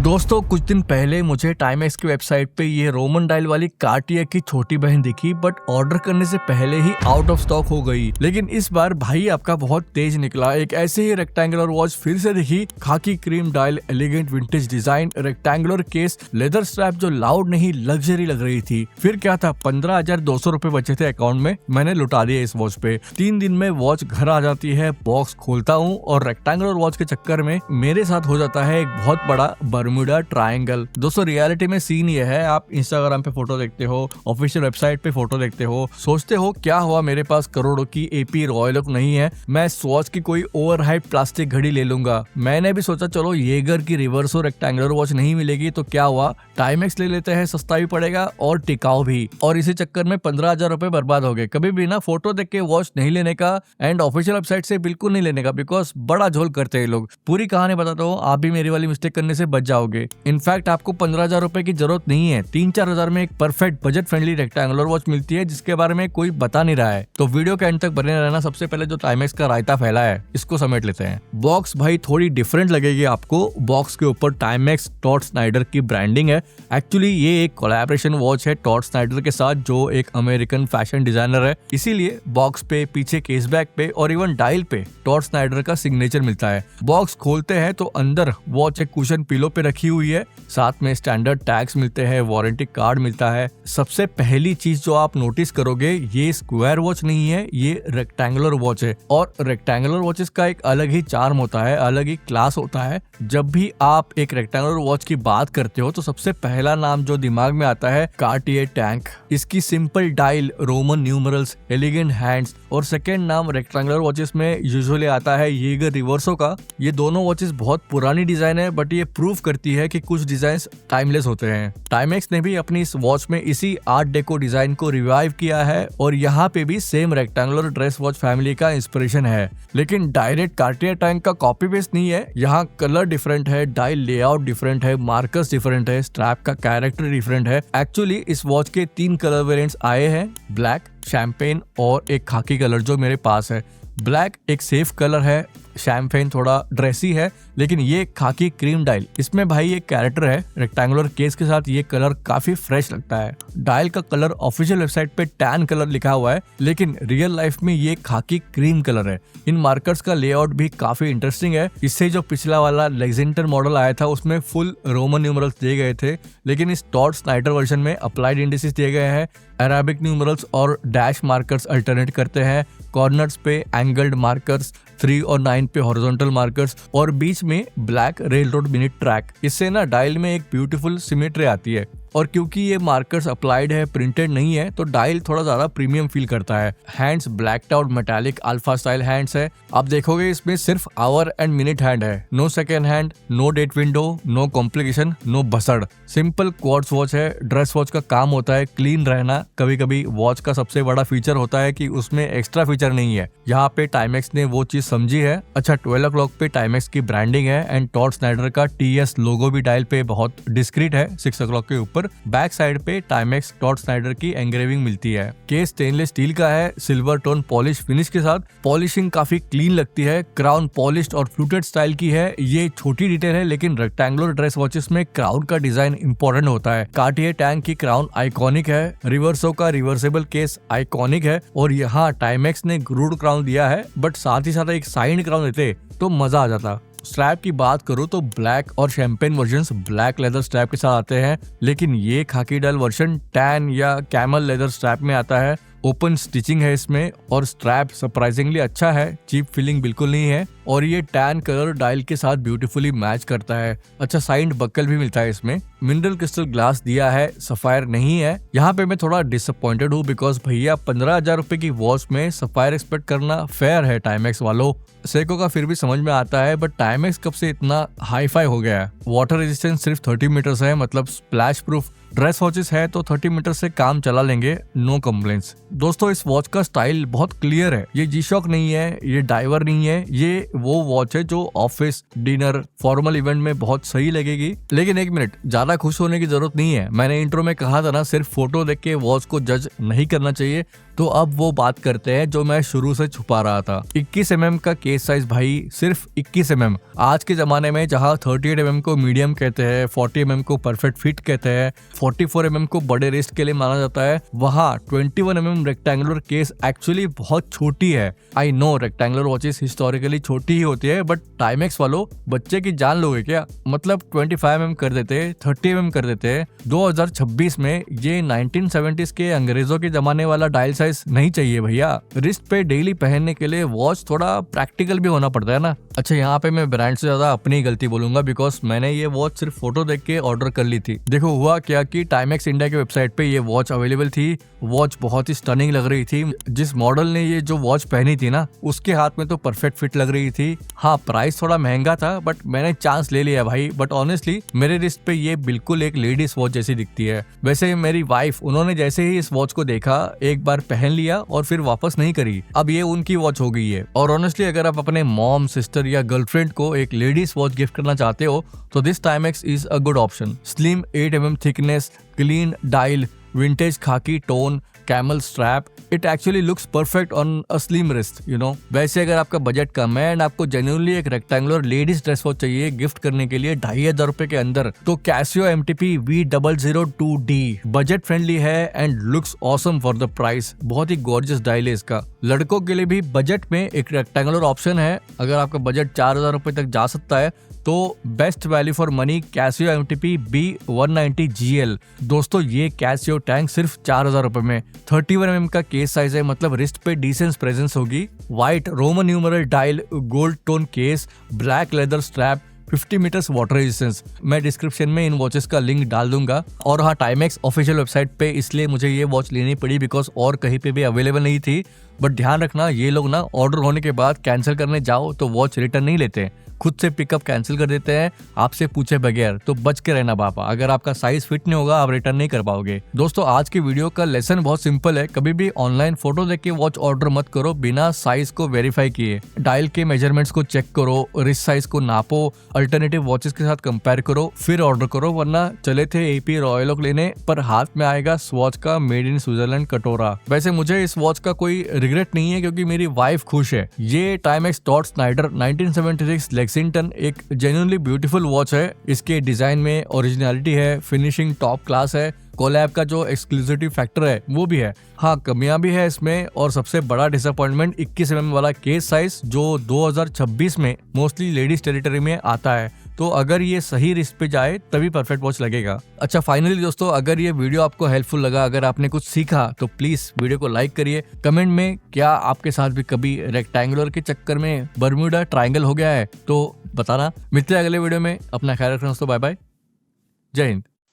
दोस्तों कुछ दिन पहले मुझे टाइमेक्स की वेबसाइट पे ये रोमन डायल वाली कार्टियर की छोटी बहन दिखी, बट ऑर्डर करने से पहले ही आउट ऑफ स्टॉक हो गई। लेकिन इस बार भाई आपका बहुत तेज निकला। एक ऐसे ही रेक्टेंगुलर वॉच फिर से दिखी, खाकी cream dial, elegant vintage design, rectangular case, leather strap जो लाउड नहीं लग्जरी लग रही थी। फिर क्या था, 15,200 रुपए बचे थे अकाउंट में, मैंने लुटा दिए इस वॉच पे। 3 दिन में वॉच घर आ जाती है, बॉक्स खोलता हूँ और रेक्टेंगुलर वॉच के चक्कर में मेरे साथ हो जाता है एक बहुत बड़ा बर्मुडा ट्रायंगल। दोस्तों रियलिटी में सीन ये है, आप इंस्टाग्राम पे फोटो देखते हो, ऑफिशियल वेबसाइट पे फोटो देखते हो, सोचते हो क्या हुआ मेरे पास करोड़ों की एपी रॉयल ओक नहीं है, मैं स्वॉच की कोई ओवर हाइप प्लास्टिक घड़ी ले लूंगा। मैंने भी सोचा चलो येगर की रिवर्सो रेक्टेंगुलर वॉच नहीं मिलेगी तो क्या हुआ, टाइमेक्स ले लेते हैं, सस्ता भी पड़ेगा और टिकाऊ भी। और इसी चक्कर में 15,000 रुपए बर्बाद हो गए। कभी भी ना फोटो देख के वॉच नहीं लेने का एंड ऑफिशियल वेबसाइट से बिल्कुल नहीं लेने का, बिकॉज बड़ा झोल करते हैं लोग। पूरी कहानी बताता हूँ, आप भी मेरी वाली मिस्टेक करने से बच जाओगे। इनफैक्ट आपको 15,000 रुपए की जरूरत नहीं है, 3-4 हजार में एक perfect budget friendly rectangular watch मिलती है जिसके बारे में कोई बता नहीं रहा है। तो वीडियो के एंड तक बने रहना। सबसे पहले जो टाइमेक्स का रायता फैला है इसको समेट लेते हैं। बॉक्स भाई थोड़ी डिफरेंट लगेगी आपको। बॉक्स के ऊपर टाइमेक्स टॉड स्नाइडर की ब्रांडिंग है। एक्चुअली ये एक कोलैबोरेशन वॉच है टॉड स्नाइडर के साथ, जो एक अमेरिकन फैशन डिजाइनर है। इसीलिए बॉक्स पे, पीछे केस बैक पे और इवन डायल पे टॉड स्नाइडर का सिग्नेचर मिलता है। बॉक्स खोलते हैं तो अंदर वॉच एक कुशन पिलो पे रखी हुई है, साथ में स्टैंडर्ड टैग्स मिलते हैं, वारंटी कार्ड मिलता है। सबसे पहली चीज जो आप नोटिस करोगे, ये स्क्वायर वॉच नहीं है, ये रेक्टेंगुलर वॉच है। और रेक्टेंगुलर वॉचेस का एक अलग ही चार्म होता है, अलग ही क्लास होता है। जब भी आप एक रेक्टेंगुलर वॉच की बात करते हो तो सबसे पहला नाम जो दिमाग में आता है कार्टियर टैंक। इसकी simple dial, Roman numerals, elegant hands और सेकेंड नाम रेक्टेंगुलर वॉचेस में यूजुअली आता है येगर रिवर्सो का। ये दोनों वॉचेस बहुत पुरानी डिजाइन है, बट ये प्रूव करती है कि कुछ डिजाइन टाइमलेस होते हैं। टाइमेक्स ने भी अपनी इस वॉच में इसी आर्ट डेको डिजाइन को रिवाइव किया है और यहाँ पे भी same rectangular dress watch family का इंस्पिरेशन है, लेकिन डायरेक्ट कार्टियर टैंक का कॉपी पेस्ट नहीं है। यहाँ कलर डिफरेंट है, डायल लेआउट डिफरेंट है, मार्कर्स डिफरेंट है, स्ट्रैप का कैरेक्टर डिफरेंट है। एक्चुअली इस वॉच के 3 कलर वेरिएंट्स आए हैं, ब्लैक, शैम्पेन और एक खाकी कलर जो मेरे पास है। ब्लैक एक सेफ कलर है, शैम्पेन थोड़ा ड्रेसी है, लेकिन ये खाकी क्रीम डायल, इसमें भाई एक कैरेक्टर है। रेक्टेंगुलर केस के साथ ये कलर काफी फ्रेश लगता है। डायल का कलर ऑफिशियल वेबसाइट पे टैन कलर लिखा हुआ है, लेकिन रियल लाइफ में ये खाकी क्रीम कलर है। इन मार्कर्स का लेआउट भी काफी इंटरेस्टिंग है। इससे जो पिछला वाला लेक्जेंडर मॉडल आया था उसमें फुल रोमन न्यूमरल्स दिए गए थे, लेकिन इस टॉड स्नाइडर वर्जन में अप्लाइड इंडिसेस दिए गए हैं। अरेबिक न्यूमरल्स और डैश मार्कर्स अल्टरनेट करते हैं। कॉर्नर्स पे एंगल्ड मार्कर्स, 3 और 9 पे हॉरिजॉन्टल मार्कर्स और बीच में black rail road mini track. इससे ना डायल में एक ब्यूटीफुल सिमेट्री आती है। और क्योंकि ये मार्कर्स अप्लाइड है, प्रिंटेड नहीं है, तो डायल थोड़ा ज्यादा प्रीमियम फील करता है। Hands blacked out metallic alpha style hands है। आप देखोगे इसमें सिर्फ आवर एंड मिनट हैंड है, no second hand, no date window, no complication, no बसड़। सिंपल क्वार्ट्ज वॉच है। ड्रेस वॉच का काम होता है क्लीन रहना। कभी कभी वॉच का सबसे बड़ा फीचर होता है कि उसमें एक्स्ट्रा फीचर नहीं है। यहाँ पे टाइमेक्स ने वो चीज समझी है। अच्छा, 12 o'clock पे टाइमेक्स की ब्रांडिंग है एंड टॉड स्नाइडर का TS लोगो भी डायल पे बहुत डिस्क्रीट है। 6 o'clock के ऊपर बैक साइड पे टाइमेक्स टॉड स्नाइडर की एंग्रेविंग मिलती है। केस स्टेनलेस स्टील का है, सिल्वर टोन पॉलिश फिनिश के साथ। पॉलिशिंग काफी क्लीन लगती है। क्राउन पॉलिश्ड और फ्लूटेड स्टाइल की है। ये छोटी डिटेल है, लेकिन रेक्टेंगुलर ड्रेस वॉचेस में क्राउन का डिजाइन इंपॉर्टेंट होता है। कार्टियर टैंक की क्राउन आइकॉनिक है। रिवर्सो का रिवर्सेबल केस आइकॉनिक है और यहाँ टाइमेक्स ने ग्रूड क्राउन दिया है, बट साथ ही साथ एक साइड क्राउन देते तो मजा आ जाता। स्ट्रैप की बात करूं तो ब्लैक और champagne versions black leather strap के साथ आते हैं, लेकिन ये खाकी डायल वर्जन टैन या कैमल लेदर स्ट्रैप में आता है। ओपन स्टिचिंग है इसमें और स्ट्रैप सरप्राइजिंगली अच्छा है, चीप फीलिंग बिल्कुल नहीं है और ये टैन कलर डायल के साथ ब्यूटीफुली मैच करता है। अच्छा, साइड बक्कल भी मिलता है इसमें। मिनरल क्रिस्टल ग्लास दिया है, सफायर नहीं है। यहाँ पे मैं थोड़ा डिसअपॉइंटेड हूँ, बिकॉज भैया 15,000 रुपए की वॉच में सफायर एक्सपेक्ट करना फेयर है टाइमेक्स वालों। सेको का फिर भी समझ में आता है, बट टाइमेक्स कब से इतना हाई फाई हो गया है। वाटर रेजिस्टेंस सिर्फ 30 मीटर्स है, मतलब स्प्लैश प्रूफ। ड्रेस वॉचेस है तो 30 मीटर से काम चला लेंगे, नो कंप्लेंट्स। दोस्तों इस वॉच का स्टाइल बहुत क्लियर है। ये जी-शॉक नहीं है, ये डाइवर नहीं है, ये वो वॉच है जो ऑफिस, डिनर, फॉर्मल इवेंट में बहुत सही लगेगी। लेकिन एक मिनट, ज्यादा खुश होने की जरूरत नहीं है। मैंने इंट्रो में कहा था ना, सिर्फ फोटो देख के वॉच को जज नहीं करना चाहिए। तो अब वो बात करते हैं जो मैं शुरू से छुपा रहा था। 21 mm का केस साइज भाई, सिर्फ 21 mm। आज के जमाने में जहाँ 38 mm को मीडियम कहते हैं, 40 mm को परफेक्ट फिट कहते हैं, 44 mm को बड़े रिस्ट के लिए माना जाता है, वहाँ 21 mm रेक्टेंगुलर केस एक्चुअली बहुत छोटी है। I know rectangular watches historically छोटी ही होती है, बट टाइमेक्स वालों बच्चे की जान लोगे क्या? मतलब 25 mm कर देते, 30 mm कर देते। 2026 में ये 1970s के अंग्रेजों के जमाने वाला डायल साइज नहीं चाहिए भैया। रिस्ट पे डेली पहनने के लिए वॉच थोड़ा प्रैक्टिकल भी होना पड़ता है ना। अच्छा, यहाँ पे मैं ब्रांड से ज्यादा अपनी गलती बोलूंगा, बिकॉज मैंने ये वॉच सिर्फ फोटो देख के ऑर्डर कर ली थी। देखो हुआ क्या कि टाइमेक्स इंडिया के वेबसाइट पे ये वॉच अवेलेबल थी। वॉच बहुत ही स्टनिंग लग रही थी। जिस मॉडल ने ये जो वॉच पहनी थी ना, उसके हाथ में तो परफेक्ट फिट लग रही थी। हाँ, प्राइस थोड़ा महंगा था, बट मैंने चांस ले लिया भाई। बट ऑनेस्टली मेरे रिस्ट पे ये बिल्कुल एक लेडीज वॉच जैसी दिखती है। वैसे मेरी वाइफ, उन्होंने जैसे ही इस वॉच को देखा, एक बार पहन लिया और फिर वापस नहीं करी। अब ये उनकी वॉच हो गई है। और ऑनेस्टली अगर आप अपने मॉम, सिस्टर या गर्लफ्रेंड को एक लेडीज वॉच गिफ्ट करना चाहते हो तो this Timex is a good option. Slim 8 mm thickness, clean dial, vintage khaki tone, camel strap, it actually looks perfect on a slim wrist, you know. वैसे अगर आपका बजट कम है एंड आपको genuinely एक रेक्टेंगुलर लेडीज ड्रेस वॉच चाहिए gift करने के लिए 2500 रुपए के अंदर, तो Casio MTP V002D budget friendly है and looks awesome for the price. बहुत ही गॉर्जियस डायल है इसका। लड़कों के लिए भी बजट में एक रेक्टेंगुलर ऑप्शन है। अगर आपका बजट 4000 रुपए तक जा सकता है तो best value for money Casio MTP B190 GL। दोस्तों ये कैसियो टैंक सिर्फ 4000 रुपए में। 31 mm का केस साइज है, मतलब रिस्ट पे डिसेंट प्रेजेंस होगी। White Roman numeral dial, gold tone case, black leather strap, 50 metres water resistance. मैं डिस्क्रिप्शन में इन वॉचेस का लिंक डाल दूंगा। और हाँ, टाइमेक्स ऑफिशियल वेबसाइट पे इसलिए मुझे ये वॉच लेनी पड़ी बिकॉज और कहीं पे भी अवेलेबल नहीं थी। बट ध्यान रखना, ये लोग ना ऑर्डर होने के बाद कैंसिल करने जाओ तो वॉच रिटर्न नहीं लेते, खुद से पिकअप कैंसिल कर देते हैं आपसे पूछे बगैर। तो बच के रहना बापा, अगर आपका साइज फिट नहीं होगा आप रिटर्न नहीं कर पाओगे। दोस्तों आज की वीडियो का लेसन बहुत सिंपल है। कभी भी ऑनलाइन फोटो देख के वॉच ऑर्डर मत करो बिना साइज को वेरीफाई किए। डायल के मेजरमेंट्स को चेक करो, रिस्ट साइज को नापो, अल्टरनेटिव वॉचेस के साथ कंपेयर करो, फिर ऑर्डर करो। वरना चले थे AP रॉयल ओक लेने, पर हाथ में आएगा स्वॉच का मेड इन स्विट्जरलैंड कटोरा। वैसे मुझे इस वॉच का कोई रिग्रेट नहीं है क्योंकि मेरी वाइफ खुश है। ये टाइमेक्स डॉट स्नाइडर 1976 लेक्सिंगटन एक जेन्युइनली ब्यूटीफुल वॉच है। इसके डिजाइन में ओरिजिनलिटी है, फिनिशिंग टॉप क्लास है, कोलैब का जो एक्सक्लूसिविटी फैक्टर है वो भी है। हाँ, कमियां भी है इसमें, और सबसे बड़ा डिसअपॉइंटमेंट 21 mm वाला केस साइज जो 2026 में मोस्टली लेडीज टेरिटरी में आता है। तो अगर ये सही रिस्ट पे जाए तभी परफेक्ट वॉच लगेगा। अच्छा, फाइनली दोस्तों, अगर ये वीडियो आपको हेल्पफुल लगा, अगर आपने कुछ सीखा तो प्लीज वीडियो को लाइक करिए। कमेंट में क्या आपके साथ भी कभी रेक्टेंगुलर के चक्कर में बर्म्यूडा ट्रायंगल हो गया है तो बताना। मिलते हैं अगले वीडियो में। अपना ख्याल रखना दोस्तों, बाय बाय, जय हिंद।